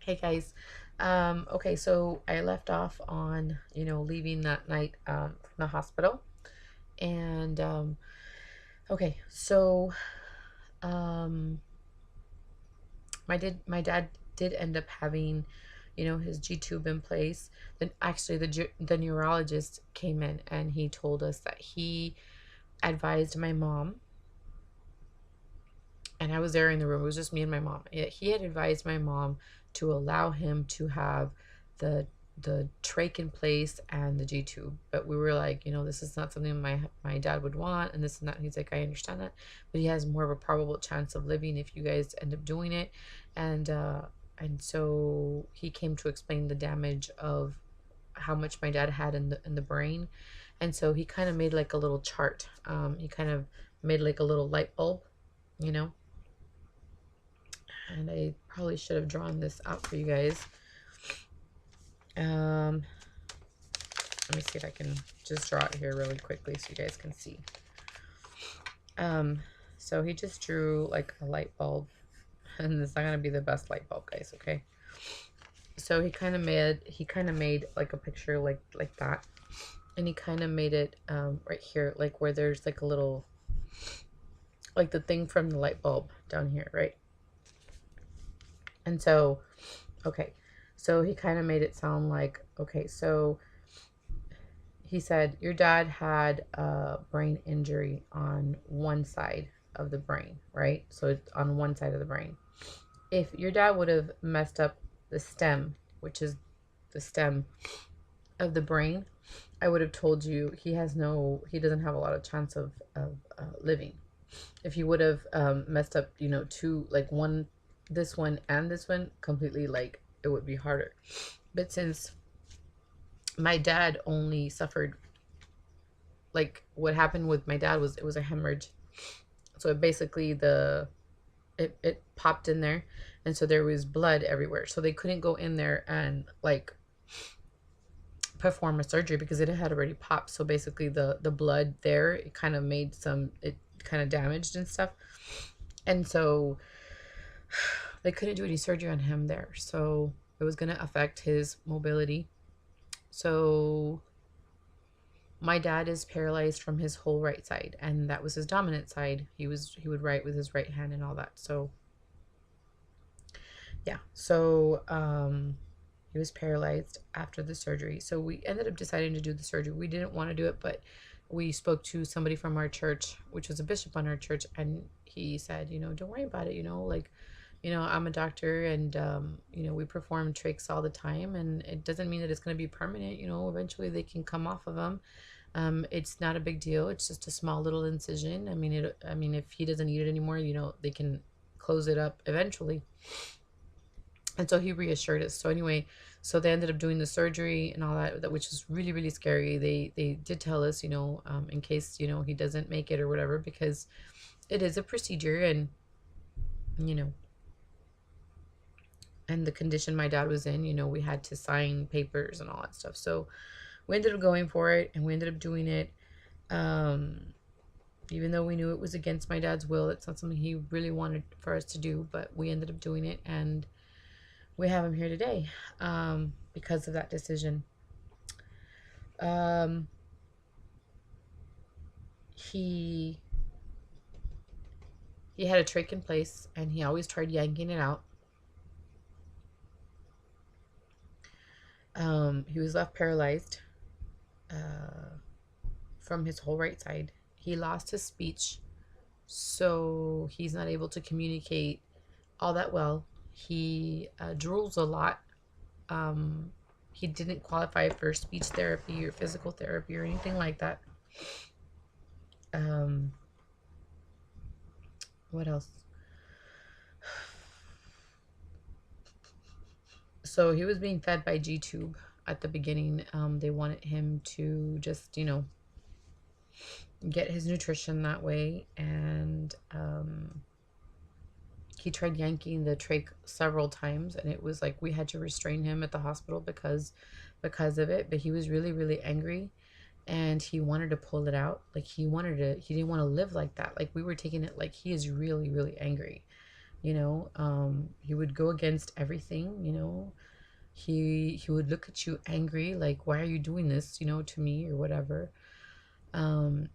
Hey guys. Okay, so I left off on, leaving that night from the hospital. And okay, so um my dad did end up having, his G tube in place. Then actually the neurologist came in and he told us that he advised my mom, and I was there in the room. It was just me and my mom. He had advised my mom to allow him to have the trach in place and the G tube, but we were like, this is not something my dad would want, and this and that. And he's like, I understand that, but he has more of a probable chance of living if you guys end up doing it, and so he came to explain the damage of how much my dad had in the brain, and so he kind of made like a little chart. He kind of made like a little light bulb, you know and I probably should have drawn this out for you guys. Let me see if I can just draw it here really quickly so you guys can see. So he just drew like a light bulb, and it's not gonna be the best light bulb, guys, okay? So he kind of made like a picture like that, and he kind of made it right here, like where there's like a little, like the thing from the light bulb down here, right? And so, okay, so he kind of made it sound like, okay, so he said, your dad had a brain injury on one side of the brain, right? So it's on one side of the brain. If your dad would have messed up the stem, which is the stem of the brain, I would have told you he doesn't have a lot of chance of living. If he would have messed up, two, like one, this one and this one completely, like it would be harder. But since my dad only suffered, like what happened with my dad was, it was a hemorrhage. So it basically it popped in there, and so there was blood everywhere. So they couldn't go in there and like perform a surgery because it had already popped. So basically the blood there, it kind of damaged and stuff. And so they couldn't do any surgery on him there. So it was going to affect his mobility. So my dad is paralyzed from his whole right side, and that was his dominant side. He would write with his right hand and all that. So yeah. So he was paralyzed after the surgery. So we ended up deciding to do the surgery. We didn't want to do it, but we spoke to somebody from our church, which was a bishop on our church, and he said, don't worry about it, like, I'm a doctor, and we perform trachs all the time, and it doesn't mean that it's going to be permanent. Eventually they can come off of them. It's not a big deal. It's just a small little incision. I mean, if he doesn't need it anymore, they can close it up eventually. And so he reassured us. So anyway, so they ended up doing the surgery and all that, which is really, really scary. They did tell us, in case, he doesn't make it or whatever, because it is a procedure, and, and the condition my dad was in, we had to sign papers and all that stuff. So we ended up going for it, and we ended up doing it. Even though we knew it was against my dad's will, it's not something he really wanted for us to do, but we ended up doing it, and we have him here today because of that decision. He had a trach in place, and he always tried yanking it out. He was left paralyzed from his whole right side. He lost his speech, so he's not able to communicate all that well. He drools a lot. He didn't qualify for speech therapy or physical therapy or anything like that. What else? So he was being fed by G-tube at the beginning. They wanted him to just, get his nutrition that way. And he tried yanking the trach several times, and it was like we had to restrain him at the hospital because of it. But he was really, really angry, and he wanted to pull it out. Like he didn't want to live like that. Like we were taking it like he is really, really angry. He would go against everything. He would look at you angry, like, why are you doing this, to me, or whatever. um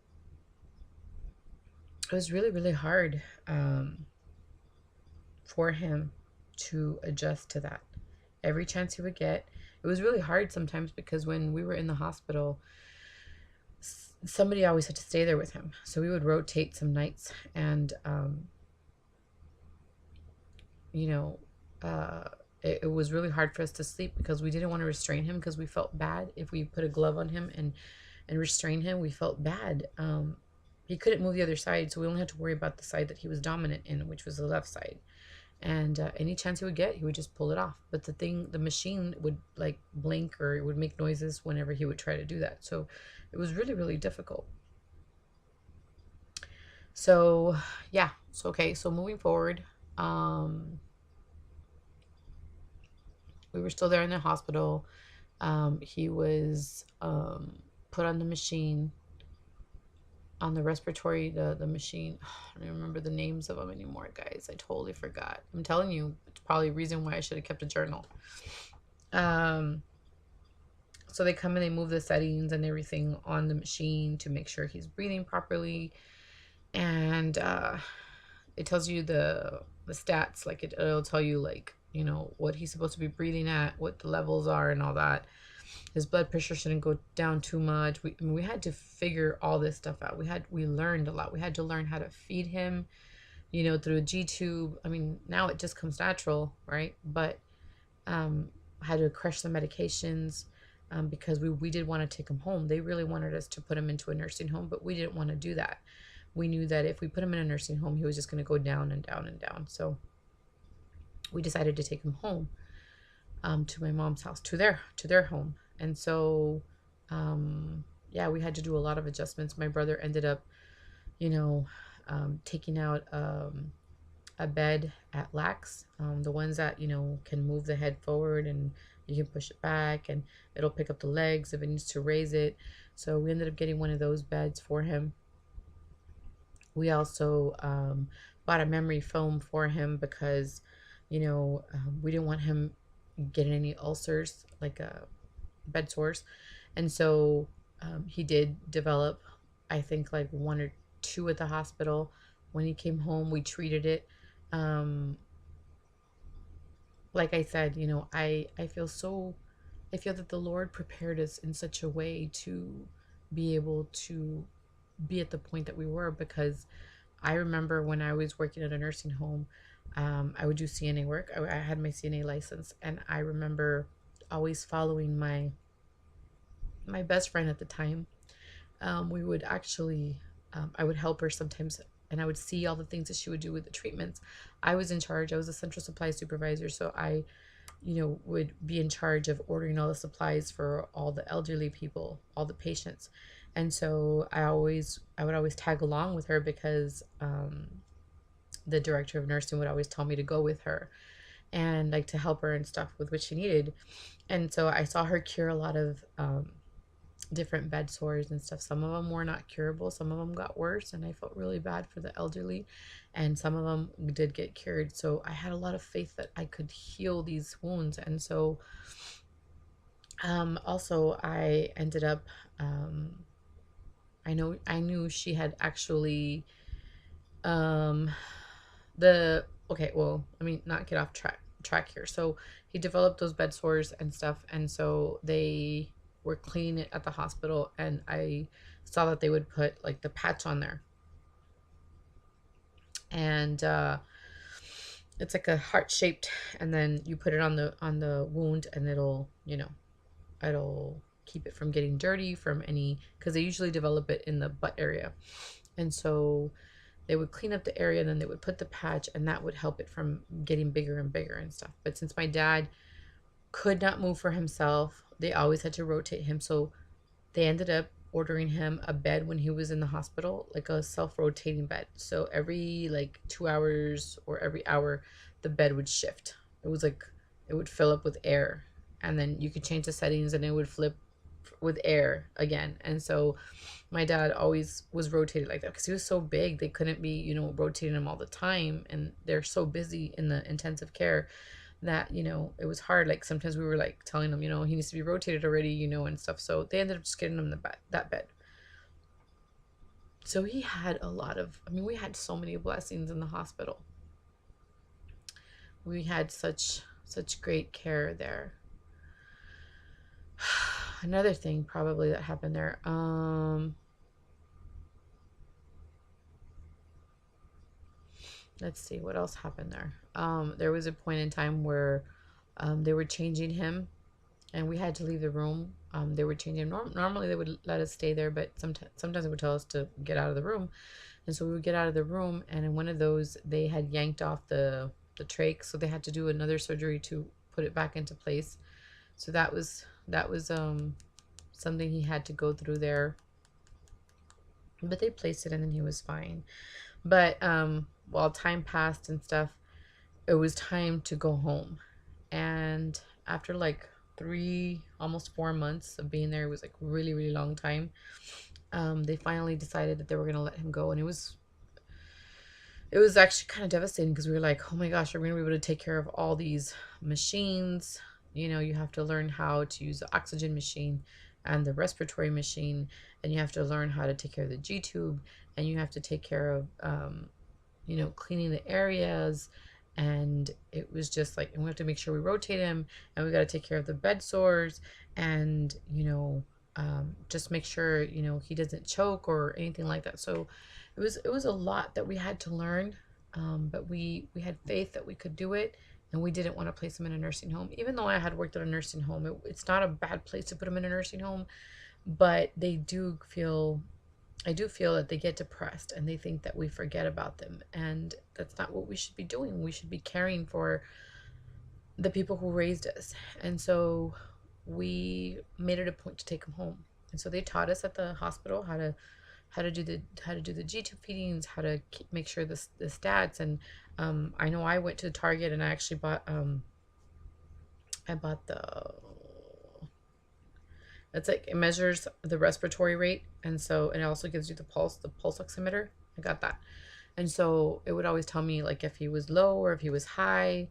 it was really, really hard, for him to adjust to that. Every chance he would get, it was really hard sometimes, because when we were in the hospital, somebody always had to stay there with him, so we would rotate some nights. And you know uh it was really hard for us to sleep, because we didn't want to restrain him, because we felt bad if we put a glove on him and restrain him. We felt bad. He couldn't move the other side, so we only had to worry about the side that he was dominant in, which was the left side. And any chance he would get, he would just pull it off. But the machine would like blink, or it would make noises whenever he would try to do that. So it was really, really difficult. So yeah. So okay. So moving forward, um, we were still there in the hospital. He was put on the machine, on the respiratory, the machine. I don't remember the names of them anymore, guys. I totally forgot. I'm telling you, it's probably a reason why I should have kept a journal. Um, so they come and they move the settings and everything on the machine to make sure he's breathing properly. And it tells you the stats. Like it'll tell you, like, what he's supposed to be breathing at, what the levels are, and all that. His blood pressure shouldn't go down too much. We had to figure all this stuff out. We learned a lot. We had to learn how to feed him, through a G tube. I mean, now it just comes natural, right? But um, had to crush the medications, because we did want to take him home. They really wanted us to put him into a nursing home, but we didn't want to do that. We knew that if we put him in a nursing home, he was just going to go down and down and down. So we decided to take him home, to my mom's house, to their home. And so, yeah, we had to do a lot of adjustments. My brother ended up, you know, taking out a bed at Lax, the ones that can move the head forward, and you can push it back, and it'll pick up the legs if it needs to raise it. So we ended up getting one of those beds for him. We also bought a memory foam for him, because we didn't want him getting any ulcers, like bed sores. And so he did develop, I think, like one or two at the hospital. When he came home, we treated it. um, like I said, I feel that the Lord prepared us in such a way to be able to be at the point that we were, because I remember when I was working at a nursing home, I would do CNA work. I had my CNA license, and I remember always following my best friend at the time. We would actually, I would help her sometimes, and I would see all the things that she would do with the treatments. I was in charge. I was a central supply supervisor, so I, would be in charge of ordering all the supplies for all the elderly people, all the patients. And so I would always tag along with her, because the director of nursing would always tell me to go with her, and like to help her and stuff with what she needed. And so I saw her cure a lot of different bed sores and stuff. Some of them were not curable, some of them got worse, and I felt really bad for the elderly. And some of them did get cured. So I had a lot of faith that I could heal these wounds. And so also I ended up, I knew she had actually, um the okay, well, let me not get off track here. So he developed those bed sores and stuff, and so they were cleaning it at the hospital, and I saw that they would put like the patch on there. And it's like a heart shaped, and then you put it on the wound, and it'll keep it from getting dirty from any, because they usually develop it in the butt area. And so they would clean up the area, and then they would put the patch, and that would help it from getting bigger and bigger and stuff. But since my dad could not move for himself, they always had to rotate him. So they ended up ordering him a bed when he was in the hospital, like a self-rotating bed. So every like 2 hours or every hour, the bed would shift. It was like it would fill up with air, and then you could change the settings, and it would flip with air again. And so my dad always was rotated like that because he was so big. They couldn't be, rotating him all the time. And they're so busy in the intensive care that, it was hard. Like sometimes we were like telling him, he needs to be rotated already, and stuff. So they ended up just getting him that bed. So he had a lot of, we had so many blessings in the hospital. We had such great care there. Another thing probably that happened there. Let's see what else happened there. There was a point in time where they were changing him, and we had to leave the room. They were changing him. Normally they would let us stay there, but sometimes they would tell us to get out of the room, and so we would get out of the room. And in one of those, they had yanked off the trach, so they had to do another surgery to put it back into place. So that was something he had to go through there, but they placed it in and he was fine. But while time passed and stuff, it was time to go home. And after like 3, almost 4 months of being there, it was like really, really long time. They finally decided that they were gonna let him go, and it was actually kind of devastating because we were like, oh my gosh, are we gonna be able to take care of all these machines? You have to learn how to use the oxygen machine and the respiratory machine, and you have to learn how to take care of the G tube, and you have to take care of cleaning the areas. And it was just like, and we have to make sure we rotate him, and we got to take care of the bed sores, and just make sure he doesn't choke or anything like that. So it was a lot that we had to learn, but we had faith that we could do it, and we didn't want to place him in a nursing home. Even though I had worked at a nursing home, it's not a bad place to put him in a nursing home, but I do feel that they get depressed and they think that we forget about them. And that's not what we should be doing. We should be caring for the people who raised us. And so we made it a point to take them home. And so they taught us at the hospital how to do the G tube feedings, how to make sure the stats. And I know I went to Target and I actually bought I bought the it's like it measures the respiratory rate, and so it also gives you the pulse oximeter. I got that. And so it would always tell me like if he was low or if he was high.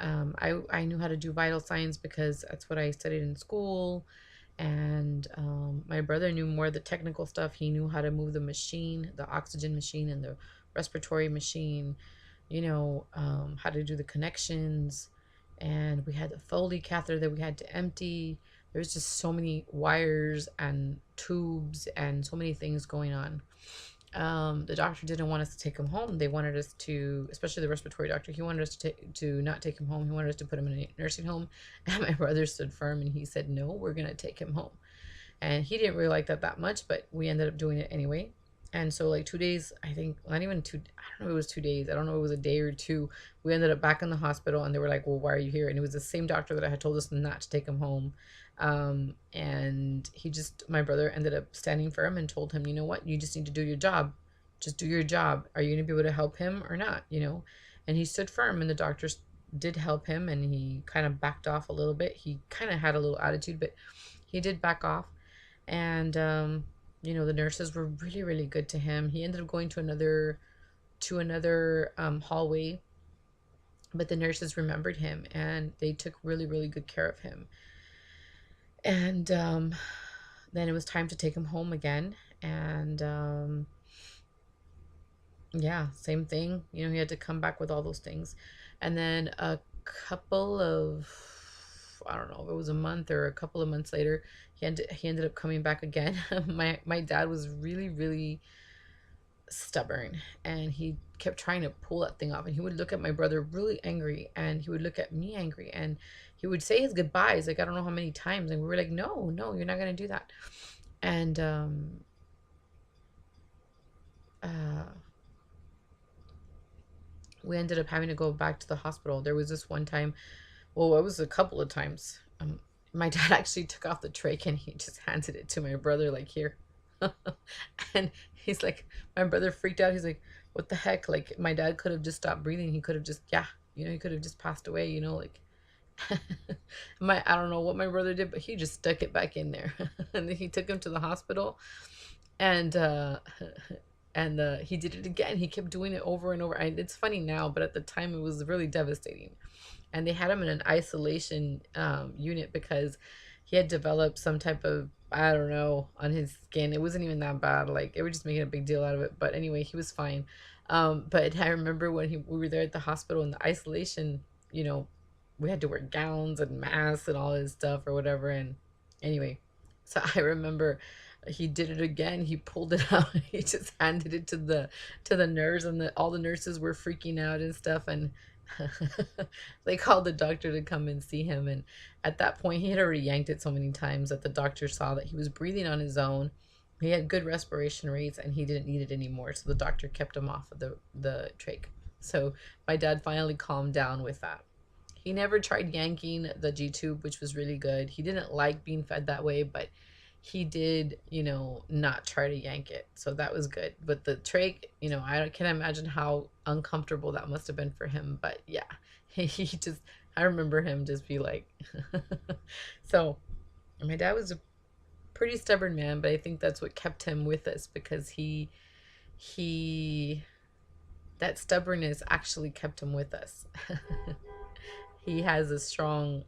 I knew how to do vital signs because that's what I studied in school. And my brother knew more of the technical stuff. He knew how to move the machine, the oxygen machine and the respiratory machine, how to do the connections. And we had the Foley catheter that we had to empty. There's just so many wires and tubes and so many things going on. The doctor didn't want us to take him home. They wanted us to, especially the respiratory doctor, he wanted us to not take him home. He wanted us to put him in a nursing home. And my brother stood firm and he said, no, we're going to take him home. And he didn't really like that much, but we ended up doing it anyway. And so like 2 days, I think, not even two, I don't know if it was 2 days. I don't know if it was a day or two. We ended up back in the hospital and they were like, well, why are you here? And it was the same doctor that had told us not to take him home. And my brother ended up standing firm and told him, you know what, you just need to do your job. Just do your job. Are you going to be able to help him or not? And he stood firm, and the doctors did help him, and he kind of backed off a little bit. He kind of had a little attitude, but he did back off. And, the nurses were really, really good to him. He ended up going to another hallway, but the nurses remembered him and they took really, really good care of him. And then it was time to take him home again. And yeah, same thing. He had to come back with all those things. And then a couple of, I don't know if it was a month or a couple of months later, he ended up coming back again. My dad was really, really stubborn, and he kept trying to pull that thing off. And he would look at my brother really angry, and he would look at me angry, and he would say his goodbyes like I don't know how many times, and we were like, no, you're not gonna do that. And we ended up having to go back to the hospital. There was this one time, well, it was a couple of times. My dad actually took off the trach and he just handed it to my brother, like, here. And he's like, my brother freaked out. He's like, what the heck? Like, my dad could have just stopped breathing. He could have just, yeah, he could have just passed away, like, I don't know what my brother did, but he just stuck it back in there. And then he took him to the hospital, and he did it again. He kept doing it over and over. It's funny now, but at the time it was really devastating. And they had him in an isolation unit because he had developed some type of, I don't know, on his skin. It wasn't even that bad. Like, they were just making a big deal out of it. But anyway, he was fine. But I remember when we were there at the hospital in the isolation, you know, we had to wear gowns and masks and all this stuff or whatever. And anyway, so I remember he did it again. He pulled it out. He just handed it to the nurse, and all the nurses were freaking out and stuff. And they called the doctor to come and see him. And at that point, he had already yanked it so many times that the doctor saw that he was breathing on his own. He had good respiration rates, and he didn't need it anymore. So the doctor kept him off of the trach. So my dad finally calmed down with that. He never tried yanking the G tube, which was really good. He didn't like being fed that way, but he did, you know, not try to yank it. So that was good. But the trach, you know, I can't imagine how uncomfortable that must have been for him. But yeah, he just, I remember him just be like, so my dad was a pretty stubborn man, but I think that's what kept him with us, because he, that stubbornness actually kept him with us. He has a strong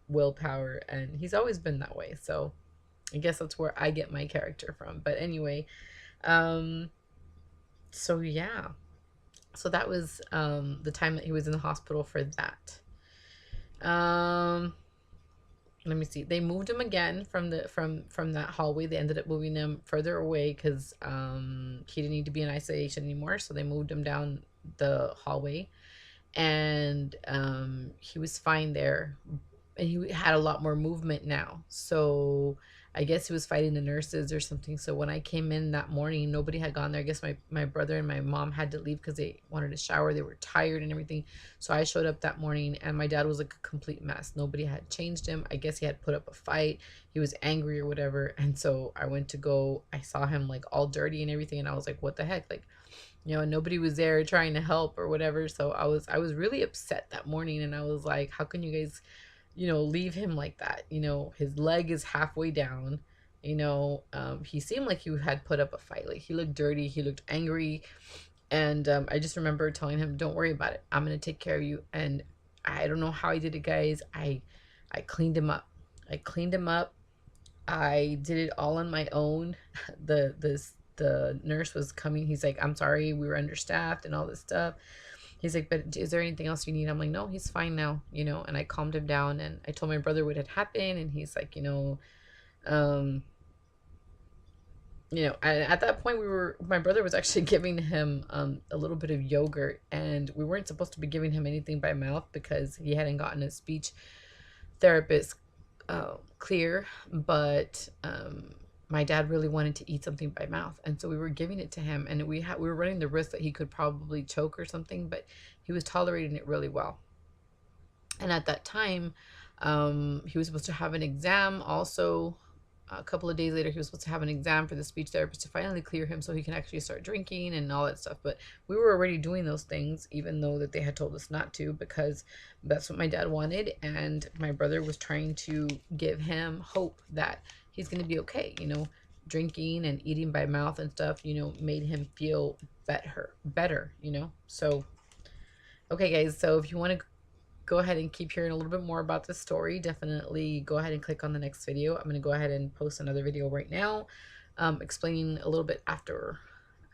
willpower, and he's always been that way. So I guess that's where I get my character from. But anyway, so yeah. So that was the time that he was in the hospital for that. Let me see. They moved him again from that hallway. They ended up moving him further away because he didn't need to be in isolation anymore. So they moved him down the hallway, and he was fine there. And he had a lot more movement now. So I guess he was fighting the nurses or something. So when I came in that morning, nobody had gone there. I guess my brother and my mom had to leave because they wanted to shower. They were tired and everything. So I showed up that morning, and my dad was like a complete mess. Nobody had changed him. I guess he had put up a fight. He was angry or whatever. And so I went to go. I saw him like all dirty and everything. And I was like, what the heck? Like, you know, nobody was there trying to help or whatever. So I was really upset that morning. And I was like, how can you guys, you know, leave him like that? You know, his leg is halfway down. You know, he seemed like he had put up a fight. Like, he looked dirty, he looked angry. And I just remember telling him, don't worry about it, I'm gonna take care of you. And I don't know how I did it, guys. I cleaned him up. I did it all on my own. The nurse was coming. He's like, I'm sorry, we were understaffed and all this stuff. He's like, but is there anything else you need? I'm like, no, he's fine now, you know. And I calmed him down, and I told my brother what had happened, and he's like, you know, at that point, my brother was actually giving him a little bit of yogurt, and we weren't supposed to be giving him anything by mouth because he hadn't gotten a speech therapist clear. But my dad really wanted to eat something by mouth, and so we were giving it to him, and we were running the risk that he could probably choke or something, but he was tolerating it really well. And at that time, he was supposed to have an exam also. A couple of days later, he was supposed to have an exam for the speech therapist to finally clear him so he can actually start drinking and all that stuff. But we were already doing those things, even though that they had told us not to, because that's what my dad wanted. And my brother was trying to give him hope that he's going to be okay. You know, drinking and eating by mouth and stuff, you know, made him feel better, you know. So, okay, guys. So if you want to go ahead and keep hearing a little bit more about this story, definitely go ahead and click on the next video. I'm going to go ahead and post another video right now, explaining a little bit after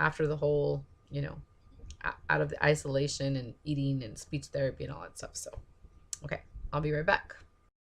the whole, you know, out of the isolation and eating and speech therapy and all that stuff. So, okay, I'll be right back.